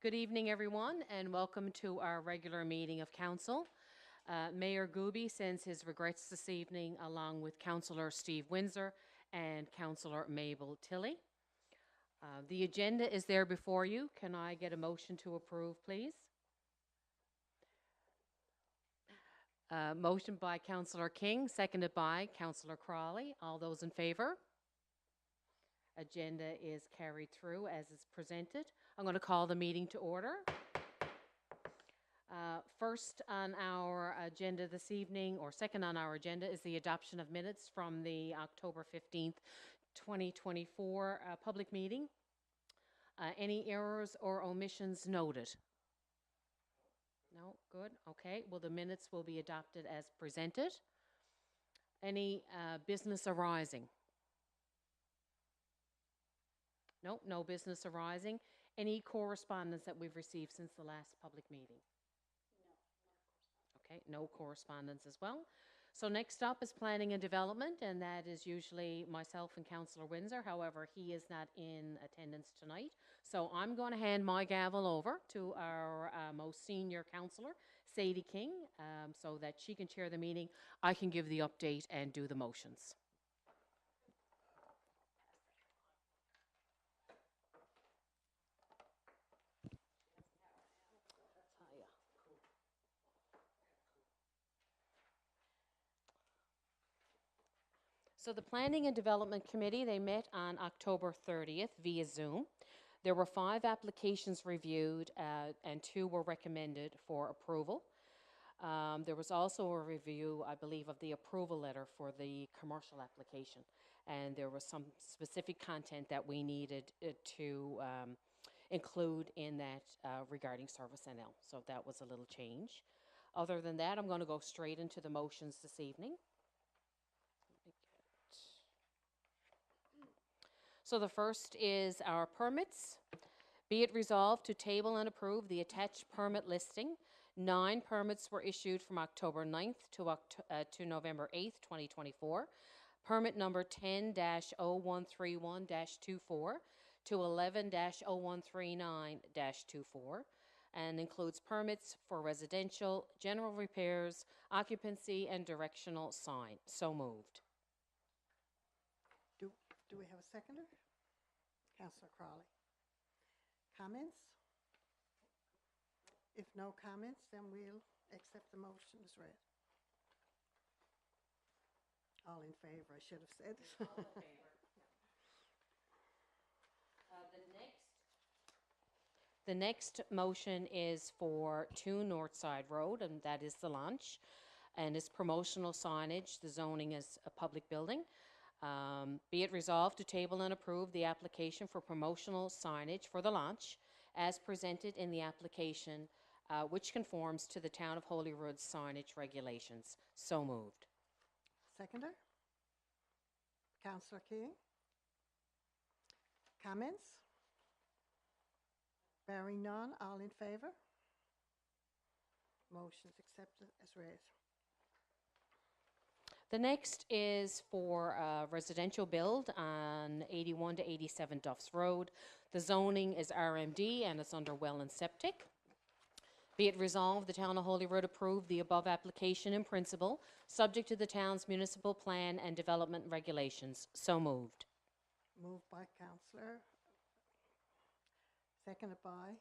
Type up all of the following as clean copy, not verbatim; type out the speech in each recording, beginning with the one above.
Good evening, everyone, and welcome to our regular meeting of council. Mayor Gooby sends his regrets this evening, along with Councillor Steve Windsor and Councillor Mabel Tilley. The agenda is there before you. Can I get a motion to approve, please? Motion by Councillor King, seconded by Councillor Crawley. All those in favour? Agenda is carried through as is presented. I'm going to call the meeting to order. First on our agenda this evening, or second on our agenda, is the adoption of minutes from the October 15th, 2024 public meeting. Any errors or omissions noted? No? Good. Okay. Well, the minutes will be adopted as presented. Any business arising? No, no business arising. Any correspondence that we've received since the last public meeting? Okay, no correspondence as well. So next up is planning and development, and that is usually myself and Councillor Windsor. However, he is not in attendance tonight. So I'm going to hand my gavel over to our most senior councillor, Sadie King, so that she can chair the meeting. I can give the update and do the motions. So the Planning and Development Committee, they met on October 30th via Zoom. There were 5 applications reviewed and 2 were recommended for approval. There was also a review, I believe, of the approval letter for the commercial application. And there was some specific content that we needed to include in that regarding Service NL. So that was a little change. Other than that, I'm going to go straight into the motions this evening. So the first is our permits. Be it resolved to table and approve the attached permit listing. 9 permits were issued from October 9th to November 8th, 2024. Permit number 10-0131-24 to 11-0139-24 and includes permits for residential, general repairs, occupancy, and directional sign. So moved. Do we have a seconder? Councillor Crawley. Comments? If no comments, then we'll accept the motion as read. All in favor, I should have said. All in favor. The next motion is for 2 Northside Road, and that is the launch, and it's promotional signage. The zoning is a public building. Be it resolved to table and approve the application for promotional signage for the launch as presented in the application, which conforms to the Town of Holyrood signage regulations. So moved. Seconder? Councillor King? Comments? Bearing none, all in favor? Motion is accepted as read. The next is for residential build on 81 to 87 Duffs Road. The zoning is RMD and it's under well and septic. Be it resolved, the Town of Holyrood approve the above application in principle, subject to the town's municipal plan and development regulations. So moved. Moved by Councillor, seconded by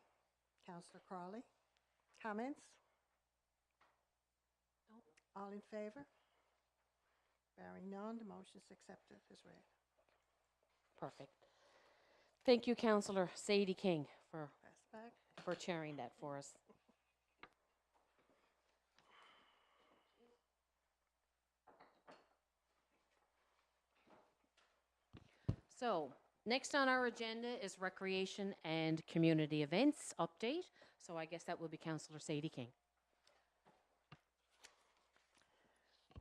Councillor Crawley. Comments? No. All in favor? Bearing none, the motion is accepted as read. Perfect. Thank you, Councillor Sadie King, for chairing that for us. So, next on our agenda is recreation and community events update. So I guess that will be Councillor Sadie King.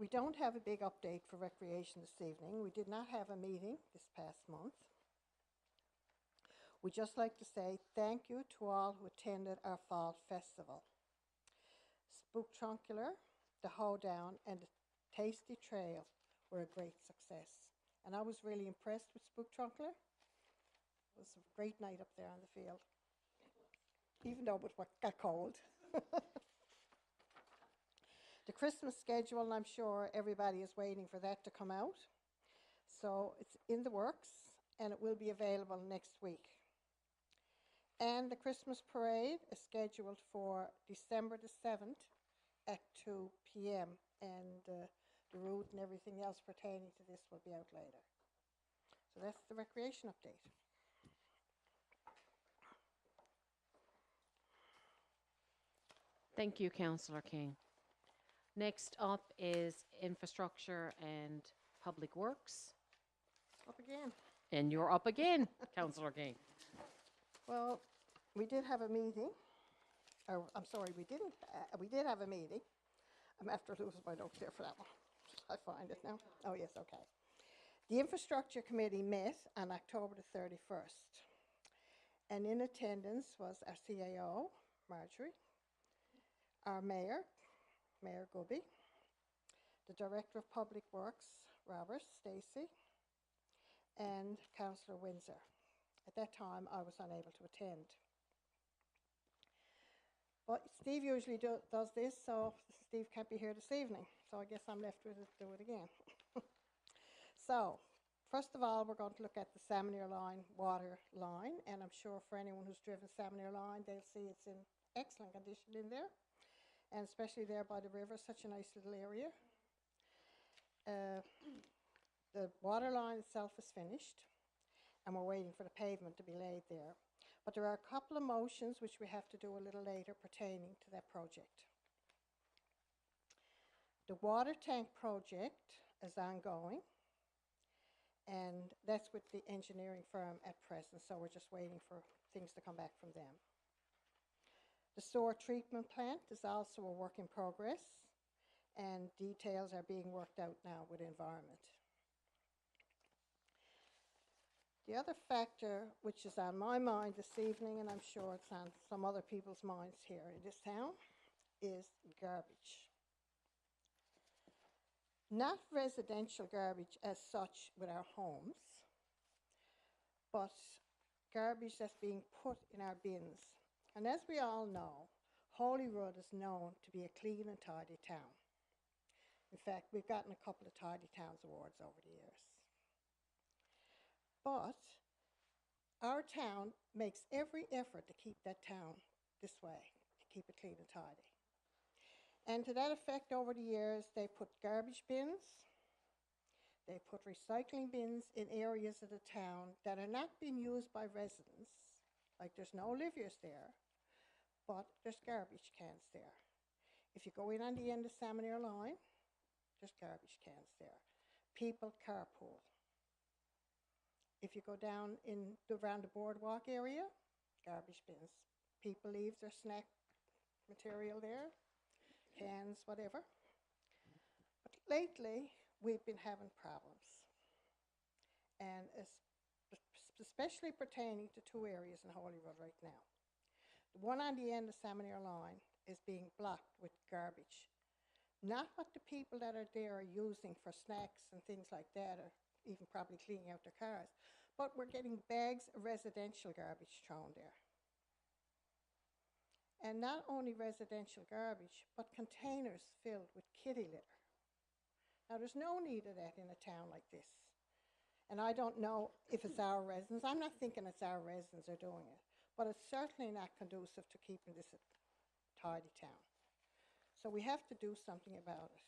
We don't have a big update for recreation this evening. We did not have a meeting this past month. We'd just like to say thank you to all who attended our fall festival. Spooktacular, the hoedown, and the tasty trail were a great success. And I was really impressed with Spooktacular. It was a great night up there on the field. even though it got cold. The Christmas schedule, I'm sure everybody is waiting for that to come out. So it's in the works, and it will be available next week. And the Christmas parade is scheduled for December the 7th at 2 p.m. And the route and everything else pertaining to this will be out later. So that's the recreation update. Thank you, Councillor King. Next up is Infrastructure and Public Works. Up again. And you're up again, Councillor King. Well, we did have a meeting. Oh, I'm sorry, we didn't. We did have a meeting. I'm after losing my notes there for that one. I find it now. Oh, yes, okay. The Infrastructure Committee met on October the 31st. And in attendance was our CAO, Marjorie, our Mayor, Mayor Gubby, the Director of Public Works, Robert Stacey, and Councillor Windsor. At that time, I was unable to attend. But Steve usually does this, so Steve can't be here this evening. So I guess I'm left with it to do it again. So, first of all, we're going to look at the Salmoneer Line water line. And I'm sure for anyone who's driven Salmoneer Line, they'll see it's in excellent condition in there. And especially there by the river, such a nice little area. The water line itself is finished, and we're waiting for the pavement to be laid there. But there are a couple of motions which we have to do a little later pertaining to that project. The water tank project is ongoing, and that's with the engineering firm at present, so we're just waiting for things to come back from them. The sewer treatment plant is also a work in progress, and details are being worked out now with environment. The other factor which is on my mind this evening, and I'm sure it's on some other people's minds here in this town, is garbage. Not residential garbage as such with our homes, but garbage that's being put in our bins. And as we all know, Holyrood is known to be a clean and tidy town. In fact, we've gotten a couple of Tidy Towns awards over the years. But our town makes every effort to keep that town this way, to keep it clean and tidy. And to that effect, over the years, they put garbage bins, they put recycling bins in areas of the town that are not being used by residents, like there's no liviers there, but there's garbage cans there. If you go in on the end of Salmoneer Line, there's garbage cans there. People carpool. If you go down around the boardwalk area, garbage bins. People leave their snack material there, cans, whatever. But lately, we've been having problems. And especially pertaining to two areas in Holyrood right now. The one on the end of Salmoneer Line is being blocked with garbage. Not what the people that are there are using for snacks and things like that, or even probably cleaning out their cars, but we're getting bags of residential garbage thrown there. And not only residential garbage, but containers filled with kitty litter. Now, there's no need of that in a town like this. And I don't know if it's our residents. I'm not thinking it's our residents are doing it, but it's certainly not conducive to keeping this a tidy town. So we have to do something about it.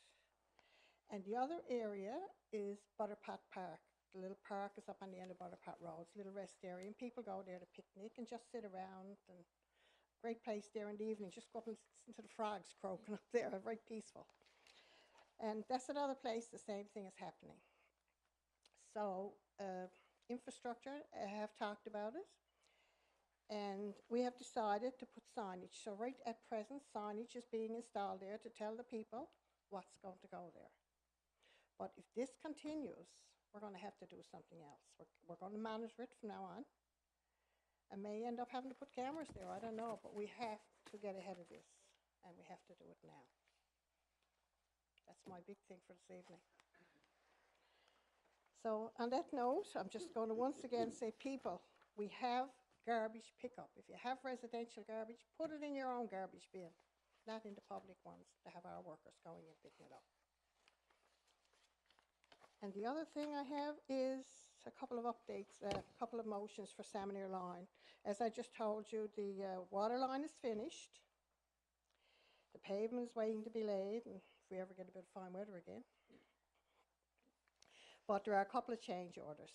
And the other area is Butterpot Park. The little park is up on the end of Butterpot Road. It's a little rest area, and people go there to picnic and just sit around. And great place there in the evening. Just go up and listen to the frogs croaking up there. Very peaceful. And that's another place the same thing is happening. So infrastructure, I have talked about it. And we have decided to put signage. So right at present, signage is being installed there to tell the people what's going to go there. But if this continues, we're going to have to do something else. We're going to monitor it from now on. I may end up having to put cameras there, I don't know, but we have to get ahead of this, and we have to do it now. That's my big thing for this evening. So on that note, I'm just going to once again say, people, we have garbage pickup. If you have residential garbage, put it in your own garbage bin, not in the public ones to have our workers going and picking it up. And the other thing I have is a couple of updates, a couple of motions for Salmonier Line. As I just told you, the water line is finished. The pavement is waiting to be laid, and if we ever get a bit of fine weather again. But there are a couple of change orders.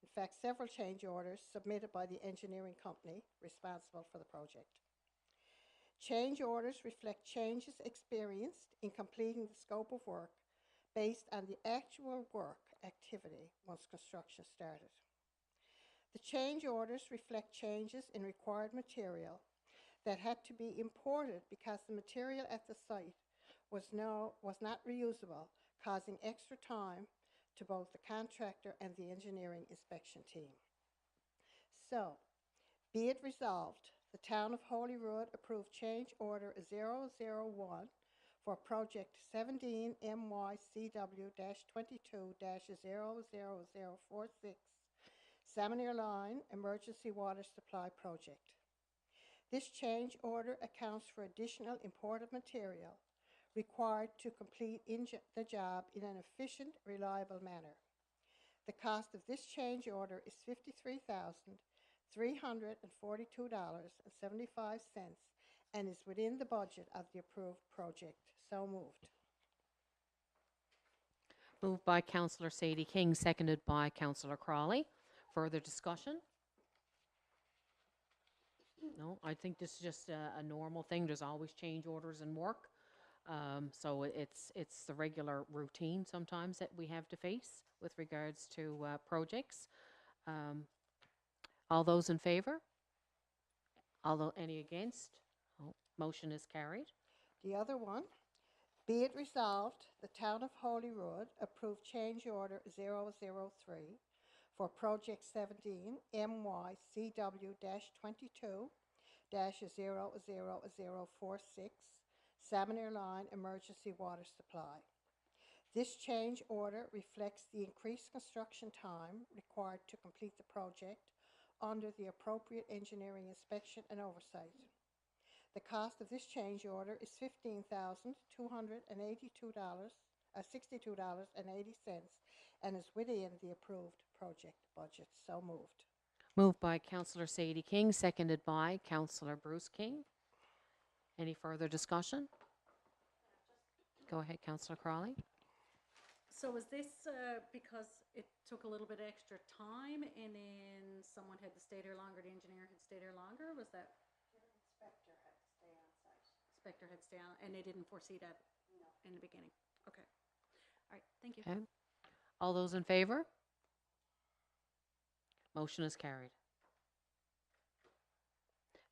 In fact, several change orders submitted by the engineering company responsible for the project. Change orders reflect changes experienced in completing the scope of work based on the actual work activity once construction started. The change orders reflect changes in required material that had to be imported because the material at the site was not reusable, causing extra time to both the contractor and the engineering inspection team. So, be it resolved, the Town of Holyrood approved change order 001 for project 17 MYCW-22-00046 Salmonier Line Emergency Water Supply Project. This change order accounts for additional imported material required to complete the job in an efficient, reliable manner. The cost of this change order is $53,342.75 and is within the budget of the approved project. So moved. Moved by Councillor Sadie King, seconded by Councillor Crawley. Further discussion? No, I think this is just a normal thing. There's always change orders in work. So it's the regular routine sometimes that we have to face with regards to projects. All those in favour? Any against? Oh, motion is carried. The other one, be it resolved, the Town of Holyrood approved change order 003 for project 17 MYCW-22-00046 Salmonier Line Emergency Water Supply. This change order reflects the increased construction time required to complete the project under the appropriate engineering inspection and oversight. The cost of this change order is $15,262.80 and is within the approved project budget. So moved. Moved by Councillor Sadie King, seconded by Councillor Bruce King. Any further discussion? Go ahead, Councillor Crawley. So is this because it took a little bit extra time and then someone had to stay there longer, the engineer had to stay there longer? Was that? The inspector had to stay on site. Inspector had to stay on, and they didn't foresee that in the beginning? Okay. All right, thank you. Okay. All those in favour? Motion is carried.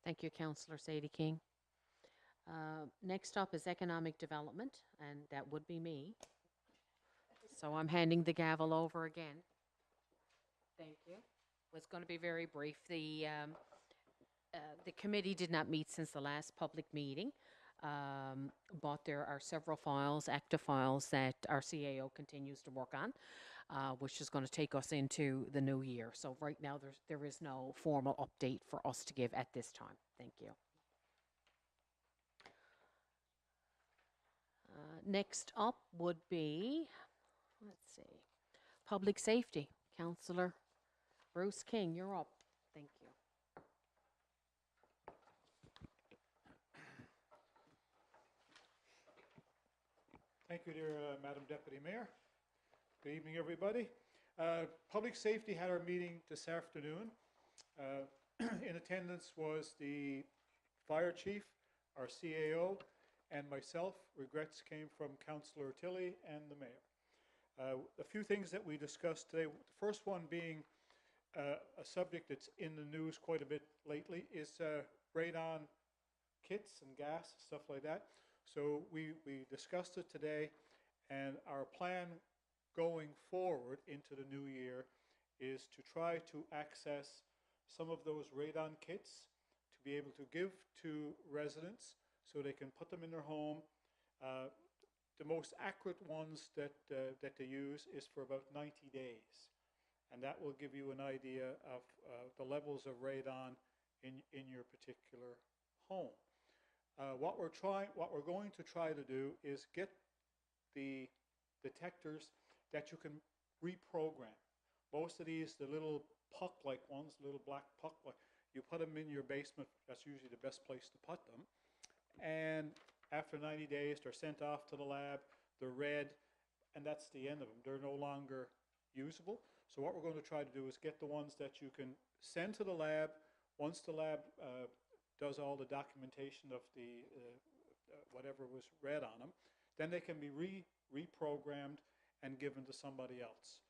Thank you, Councillor Sadie King. Next up is economic development, and that would be me. So I'm handing the gavel over again. Thank you. It's going to be very brief. The committee did not meet since the last public meeting, but there are several files, active files, that our CAO continues to work on, which is going to take us into the new year. So right now there is no formal update for us to give at this time. Thank you. Next up would be, let's see, public safety. Councillor Bruce King, you're up. Thank you. Thank you, dear Madam Deputy Mayor. Good evening, everybody. Public Safety had our meeting this afternoon. In attendance was the Fire Chief, our CAO, and myself. Regrets came from Councillor Tilley and the Mayor. A few things that we discussed today, the first one being a subject that's in the news quite a bit lately, is radon kits and gas, stuff like that. So we discussed it today, and our plan going forward into the new year is to try to access some of those radon kits to be able to give to residents so they can put them in their home. The most accurate ones that they use is for about 90 days. and that will give you an idea of the levels of radon in your particular home. What we're going to try to do is get the detectors that you can reprogram. Most of these, the little puck-like ones, little black puck-like, you put them in your basement. That's usually the best place to put them. And after 90 days, they're sent off to the lab. They're red, and that's the end of them. They're no longer usable. So what we're going to try to do is get the ones that you can send to the lab. Once the lab does all the documentation of the whatever was read on them, then they can be reprogrammed and given to somebody else.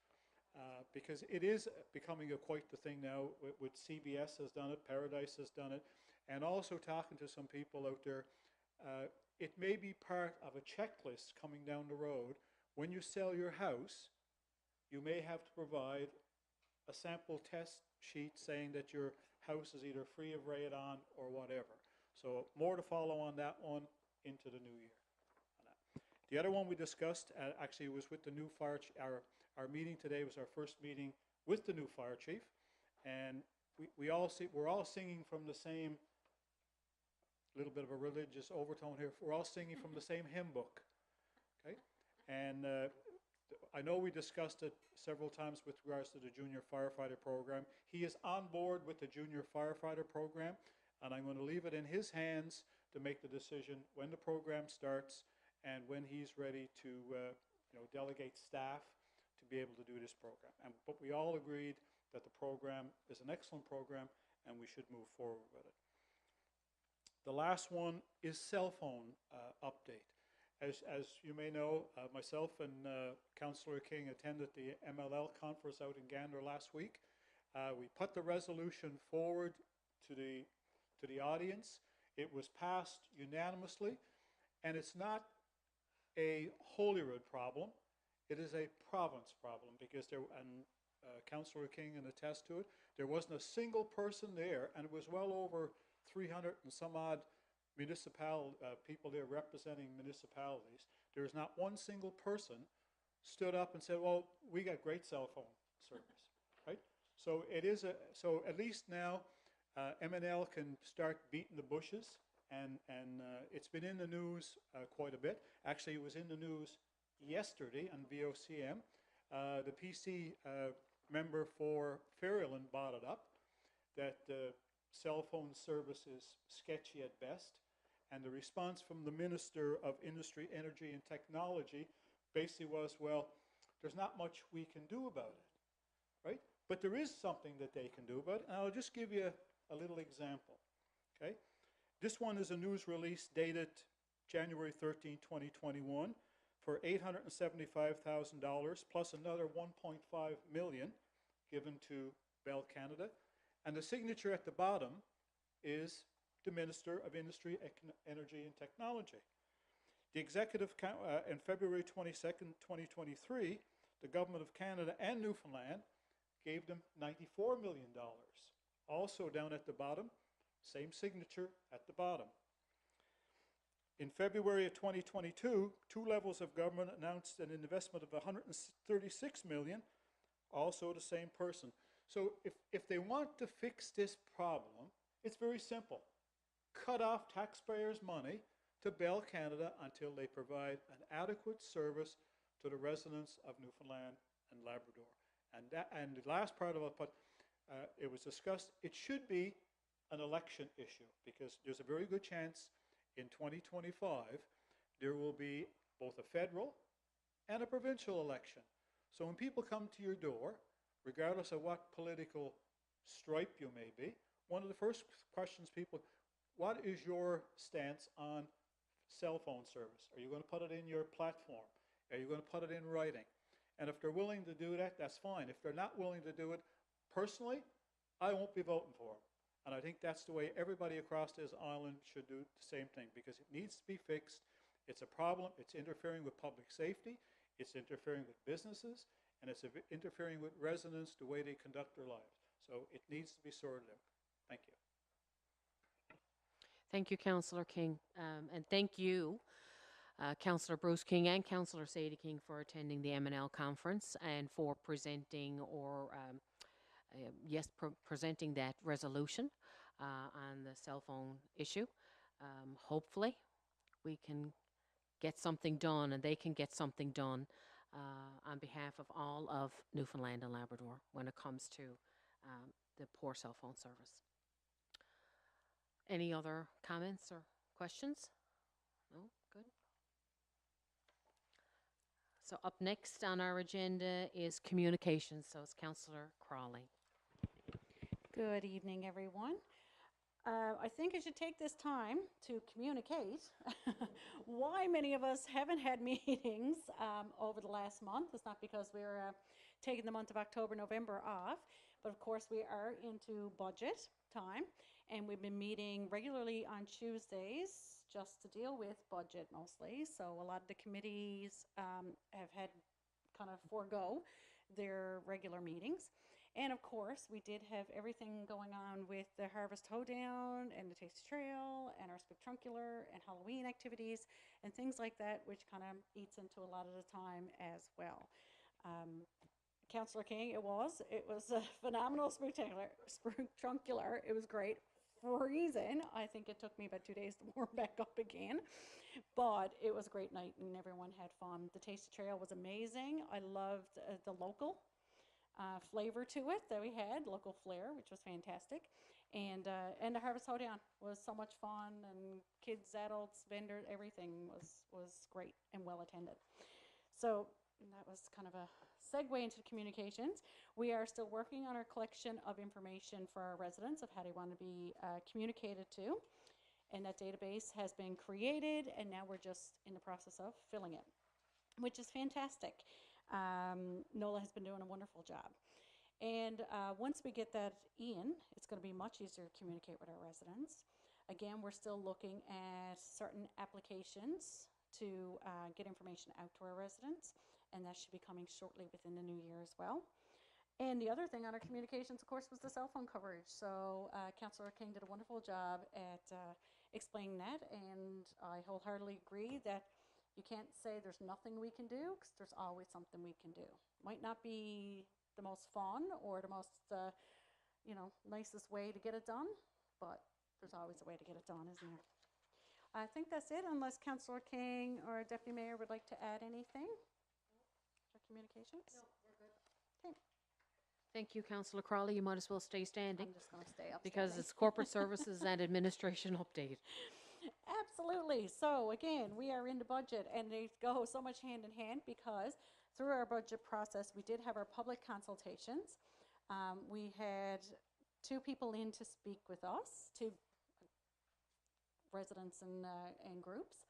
Because it is becoming quite the thing now. With CBS has done it, Paradise has done it, and also talking to some people out there, it may be part of a checklist coming down the road. When you sell your house, you may have to provide a sample test sheet saying that your house is either free of radon or whatever. So more to follow on that one into the new year. The other one we discussed actually was with the new fire chief. Our meeting today was our first meeting with the new fire chief, and we're all singing from the same, little bit of a religious overtone here. We're all singing from the same hymn book, okay? And I know we discussed it several times with regards to the junior firefighter program. He is on board with the junior firefighter program, and I'm going to leave it in his hands to make the decision when the program starts and when he's ready to delegate staff to be able to do this program. But we all agreed that the program is an excellent program and we should move forward with it. The last one is cell phone update. As you may know, myself and Councillor King attended the MLL conference out in Gander last week. We put the resolution forward to the audience. It was passed unanimously, and it's not a Holyrood problem. It is a province problem because Councillor King can attest to it. There wasn't a single person there, and it was well over 300 and some odd people there representing municipalities. There's not one single person stood up and said, well, we got great cell phone service, right? So so at least now M&L can start beating the bushes, and it's been in the news quite a bit. Actually, it was in the news yesterday on VOCM. The PC member for Ferryland brought it up, that cell phone service is sketchy at best, and the response from the Minister of Industry, Energy and Technology basically was, well, there's not much we can do about it, right? But there is something that they can do about it, and I'll just give you a little example, okay? This one is a news release dated January 13, 2021 for $875,000 plus another $1.5 million given to Bell Canada. And the signature at the bottom is the Minister of Industry, Energy and Technology. The executive, in February 22nd, 2023, the Government of Canada and Newfoundland gave them $94 million. Also down at the bottom, same signature at the bottom. In February of 2022, two levels of government announced an investment of $136 million, also the same person. So if they want to fix this problem, it's very simple. Cut off taxpayers' money to Bell Canada until they provide an adequate service to the residents of Newfoundland and Labrador. And the last part of it, it was discussed, it should be an election issue, because there's a very good chance in 2025 there will be both a federal and a provincial election. So when people come to your door, regardless of what political stripe you may be, one of the first questions what is your stance on cell phone service? Are you going to put it in your platform? Are you going to put it in writing? And if they're willing to do that, that's fine. If they're not willing to do it, personally, I won't be voting for them. And I think that's the way everybody across this island should do the same thing, because it needs to be fixed. It's a problem. It's interfering with public safety. It's interfering with businesses. And it's interfering with residents, the way they conduct their lives. So it needs to be sorted out. Thank you. Thank you, Councillor King, and thank you Councillor Bruce King and Councillor Sadie King for attending the M&L conference and for presenting or presenting that resolution on the cell phone issue. Hopefully, we can get something done, and they can get something done on behalf of all of Newfoundland and Labrador when it comes to the poor cell phone service. Any other comments or questions? No? Good. So up next on our agenda is communications. So it's Councillor Crawley. Good evening, everyone. I think I should take this time to communicate why many of us haven't had meetings over the last month. It's not because we're taking the month of October, November off, but of course we are into budget time, and we've been meeting regularly on Tuesdays just to deal with budget mostly. So a lot of the committees have had kind of forego their regular meetings. And of course, we did have everything going on with the Harvest Hoedown and the Tasty Trail and our Spectruncular and Halloween activities and things like that, which kind of eats into a lot of the time as well. Councillor King, it was a phenomenal Spectruncular. It was great. Freezing. I think it took me about 2 days to warm back up again, but it was a great night and everyone had fun. The Tasty Trail was amazing. I loved the local flavor to it that we had, local flair, which was fantastic, and the Harvest Hoedown was so much fun, and kids, adults, vendors, everything was great and well attended. So that was kind of a segue into communications. We are still working on our collection of information for our residents of how they want to be communicated to, and that database has been created, and now we're just in the process of filling it, which is fantastic. Nola has been doing a wonderful job. And once we get that in, it's going to be much easier to communicate with our residents. Again, we're still looking at certain applications to get information out to our residents, and that should be coming shortly within the new year as well. And the other thing on our communications, of course, was the cell phone coverage. So Councillor King did a wonderful job at explaining that, and I wholeheartedly agree that you can't say there's nothing we can do, because there's always something we can do. Might not be the most fun or the most, nicest way to get it done, but there's always a way to get it done, isn't there? I think that's it, unless Councillor King or Deputy Mayor would like to add anything for communications? No, we're good. Okay. Thank you, Councillor Crawley. You might as well stay standing. I'm just going to stay up. Because it's corporate services and administration update. Absolutely. So again, we are in the budget, and they go so much hand in hand, because through our budget process, we did have our public consultations. We had 2 people in to speak with us, 2 residents and groups.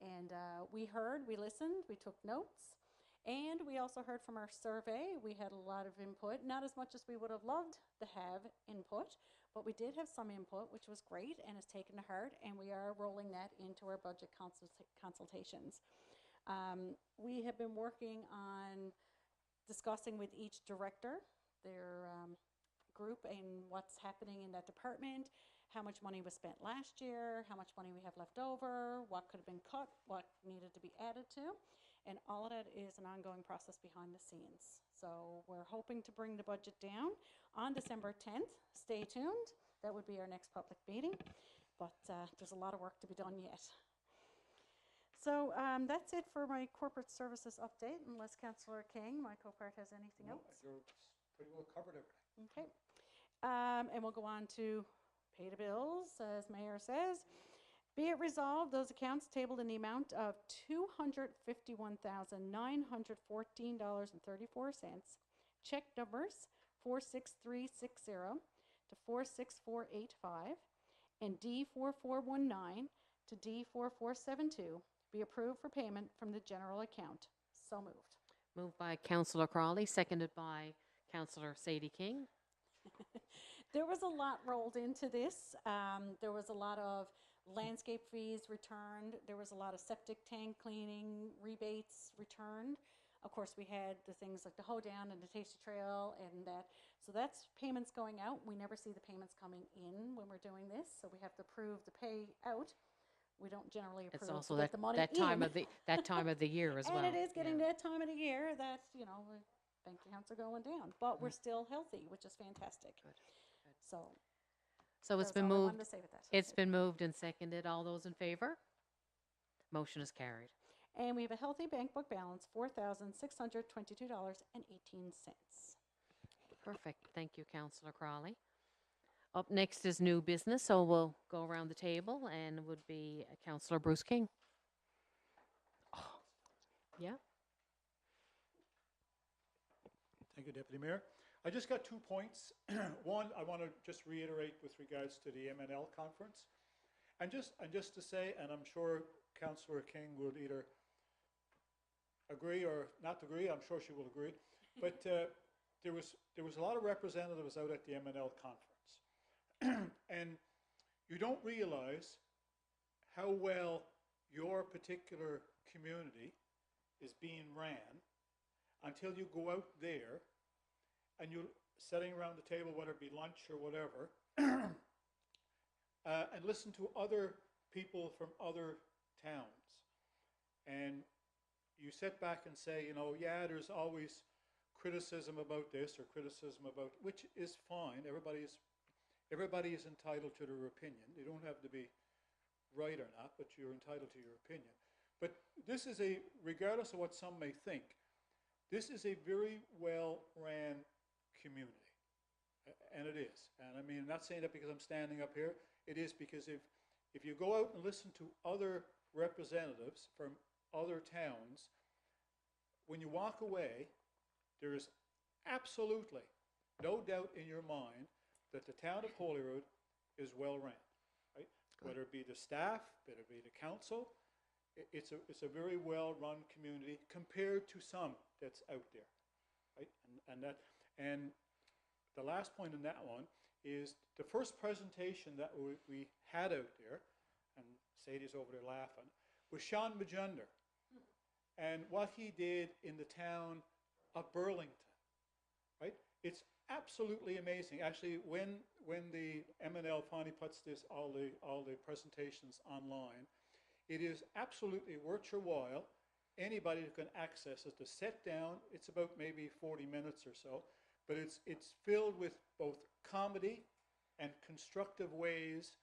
And we listened, we took notes, and we also heard from our survey. We had a lot of input, not as much as we would have loved to have input, but we did have some input, which was great and is taken to heart, and we are rolling that into our budget consultations. We have been working on discussing with each director their group and what's happening in that department, how much money was spent last year, how much money we have left over, what could have been cut, what needed to be added to, and all of that is an ongoing process behind the scenes. So we're hoping to bring the budget down on December 10th. Stay tuned. That would be our next public meeting, but there's a lot of work to be done yet. So that's it for my corporate services update, unless Councillor King, my co-part, has anything else. You're pretty well covered everything. Okay. And we'll go on to pay the bills, as Mayor says. Be it resolved, those accounts tabled in the amount of $251,914.34, check numbers 46360 to 46485 and D4419 to D4472 be approved for payment from the general account. So moved. Moved by Councillor Crawley, seconded by Councillor Sadie King. There was a lot rolled into this. There was a lot of landscape fees returned. There was a lot of septic tank cleaning rebates returned. Of course, we had the things like the Hoedown and the Tasty Trail and that. So that's payments going out. We never see the payments coming in when we're doing this. So we have to approve the pay out we don't generally It's approve also to get the money in. that time of the year as well. And it is getting yeah. that time of the year that, you know, the bank accounts are going down, but we're still healthy, which is fantastic. Good. So So it's that's been all I moved. wanted to say with that. It's been moved and seconded. All those in favor? Motion is carried. And we have a healthy bank book balance, $4,622.18. Perfect. Thank you, Councillor Crawley. Up next is new business, so we'll go around the table, and it would be Councillor Bruce King. Oh, yeah. Thank you, Deputy Mayor. I just got 2 points. One, I want to just reiterate with regards to the MNL conference. And just to say, and I'm sure Councillor King will either agree or not agree, I'm sure she will agree, but there was a lot of representatives out at the MNL conference. And you don't realize how well your particular community is being ran until you go out there and you're sitting around the table, whether it be lunch or whatever, and listen to other people from other towns. And you sit back and say, you know, yeah, there's always criticism about this or criticism about, which is fine. Everybody is entitled to their opinion. They don't have to be right or not, but you're entitled to your opinion. But this is regardless of what some may think, this is a very well-ran community, and it is. And I mean, I'm not saying that because I'm standing up here. It is because if you go out and listen to other representatives from other towns, when you walk away, there is absolutely no doubt in your mind that the town of Holyrood is well-ran, right? Whether it be the staff, whether it be the council, it's a very well-run community compared to some that's out there, right? And the last point on that one is the first presentation that we had out there, and Sadie's over there laughing, was Sean Majender and what he did in the town of Burlington, right? It's absolutely amazing. Actually, when the MNL finally puts all the presentations online, it is absolutely worth your while. Anybody who can access it to sit down. It's about maybe 40 minutes or so, but it's filled with both comedy and constructive ways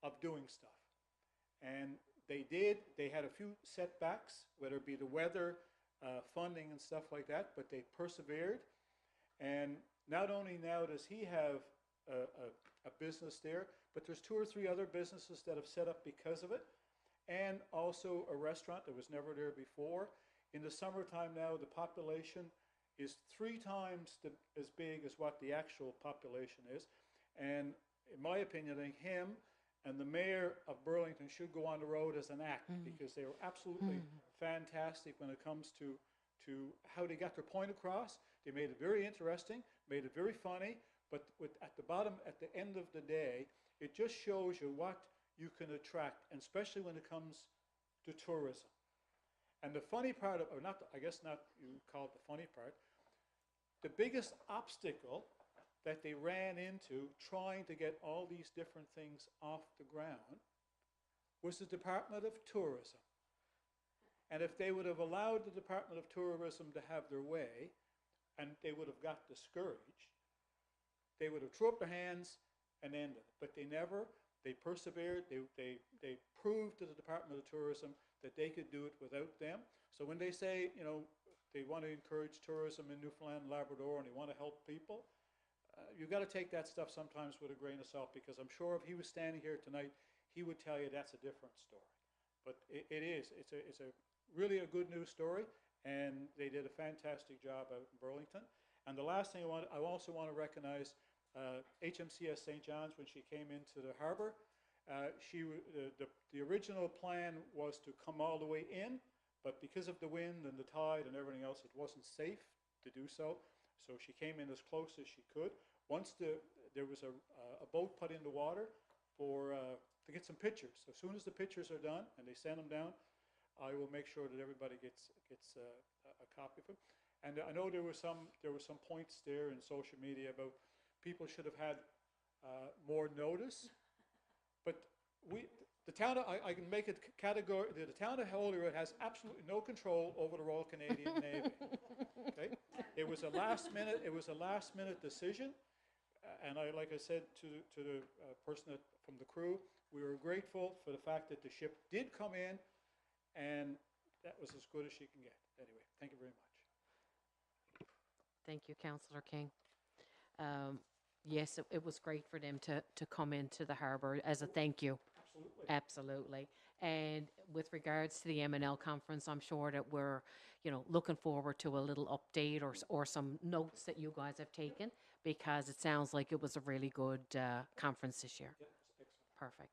of doing stuff. And they had a few setbacks, whether it be the weather, funding and stuff like that, but they persevered. And not only now does he have a business there, but there's 2 or 3 other businesses that have set up because of it, and also a restaurant that was never there before. In the summertime now, the population is 3 times as big as what the actual population is. And in my opinion, I think him and the mayor of Burlington should go on the road as an act, because they were absolutely fantastic when it comes to how they got their point across. They made it very interesting, made it very funny, but at the end of the day, it just shows you what you can attract, and especially when it comes to tourism. And the funny part of, or not, I guess not you call it the funny part, the biggest obstacle that they ran into trying to get all these different things off the ground was the Department of Tourism. And if they would have allowed the Department of Tourism to have their way, and they would have got discouraged, they would have thrown up their hands and ended it. But they never. They persevered. They proved to the Department of Tourism that they could do it without them. So when they say, you know, they want to encourage tourism in Newfoundland and Labrador and they want to help people, you've got to take that stuff sometimes with a grain of salt, because I'm sure if he was standing here tonight, he would tell you that's a different story. But it is. It's a really a good news story, and they did a fantastic job out in Burlington. And the last thing I also want to recognize HMCS St. John's when she came into the harbor. The original plan was to come all the way in, but because of the wind and the tide and everything else, it wasn't safe to do so. So she came in as close as she could. Once there was a boat put in the water to get some pictures. So as soon as the pictures are done and they send them down, I will make sure that everybody gets a copy of them. And I know there were some points there in social media about people should have had more notice, but The town, I can make it category, the town of Holyrood has absolutely no control over the Royal Canadian Navy. Okay? It was a last minute decision, and like I said to the person from the crew, we were grateful for the fact that the ship did come in, and that was as good as she can get. Anyway, thank you very much. Thank you, Councillor King. Yes, it was great for them to come into the harbour as a thank you. Absolutely. Absolutely. And with regards to the M&L conference, I'm sure that we're, looking forward to a little update or some notes that you guys have taken, because it sounds like it was a really good conference this year. Yeah, it's excellent. Perfect.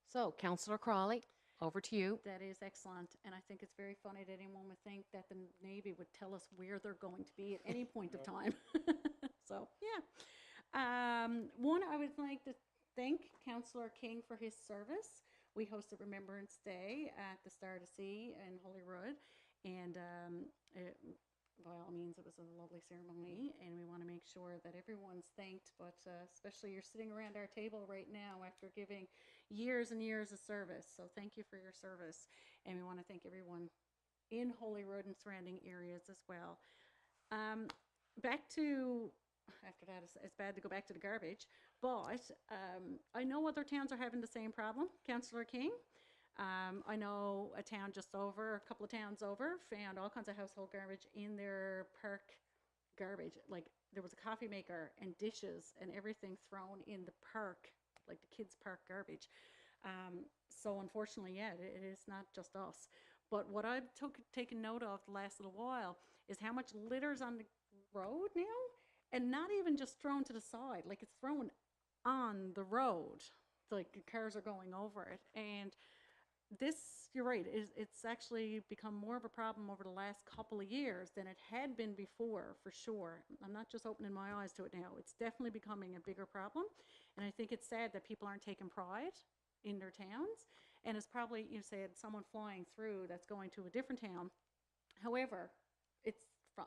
So, Councillor Crawley, over to you. That is excellent, and I think it's very funny that anyone would think that the Navy would tell us where they're going to be at any point of time. So, yeah. One, I would like to thank Councillor King for his service. We hosted Remembrance Day at the Star to Sea in Holyrood, and by all means, it was a lovely ceremony, and we want to make sure that everyone's thanked, but especially you're sitting around our table right now after giving years and years of service, so thank you for your service, and we want to thank everyone in Holyrood and surrounding areas as well. Back to, after that, it's bad to go back to the garbage, but I know other towns are having the same problem, Councillor King. I know a town just over, a couple of towns over, found all kinds of household garbage in their park garbage. Like, there was a coffee maker and dishes and everything thrown in the park, like the kids' park garbage. So unfortunately, yeah, it is not just us. But what I've taken note of the last little while is how much litter's on the road now, and not even just thrown to the side, like it's thrown on the road, like the cars are going over it. And this, you're right, it's actually become more of a problem over the last couple of years than it had been before, for sure. I'm not just opening my eyes to it now. It's definitely becoming a bigger problem. And I think it's sad that people aren't taking pride in their towns. And it's probably, you said, someone flying through that's going to a different town. However,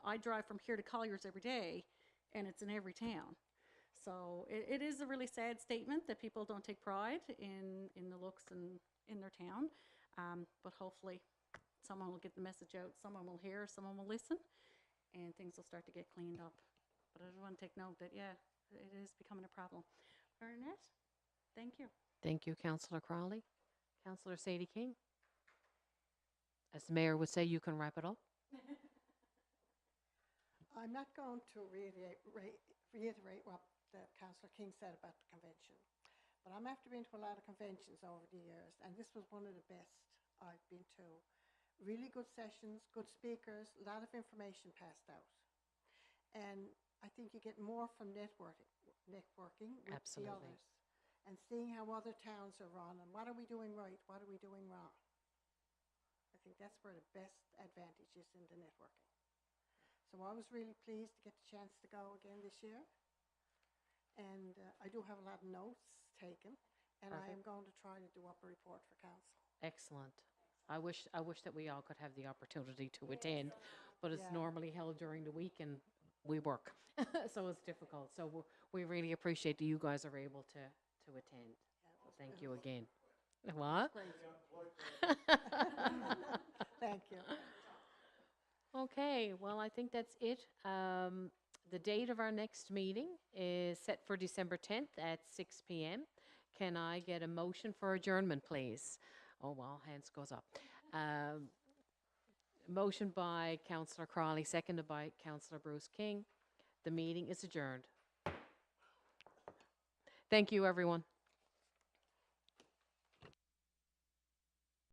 I drive from here to Collier's every day, and it's in every town. So it is a really sad statement that people don't take pride in the looks and in their town, but hopefully someone will get the message out, someone will hear, someone will listen, and things will start to get cleaned up. But I just want to take note that, yeah, it is becoming a problem. Bernadette, thank you. Thank you, Councillor Crawley. Councillor Sadie King. As the mayor would say, you can wrap it up. I'm not going to reiterate what Councillor King said about the convention, but I'm after been to a lot of conventions over the years, and this was one of the best I've been to. Really good sessions, good speakers, a lot of information passed out. And I think you get more from networking with Absolutely. the others, and seeing how other towns are run, and what are we doing right, what are we doing wrong. I think that's where the best advantage is in the networking. So I was really pleased to get the chance to go again this year. And I do have a lot of notes taken, and I am going to try to do up a report for council. Excellent. I wish that we all could have the opportunity to attend, but it's normally held during the week and we work, so it's difficult. So we really appreciate that you guys are able to attend. So thank you again. What? Thank you. Okay, well, I think that's it. The date of our next meeting is set for December 10th at 6 p.m. Can I get a motion for adjournment, please? Oh, well, hands goes up. Motion by Councillor Crawley, seconded by Councillor Bruce King. The meeting is adjourned. Thank you, everyone.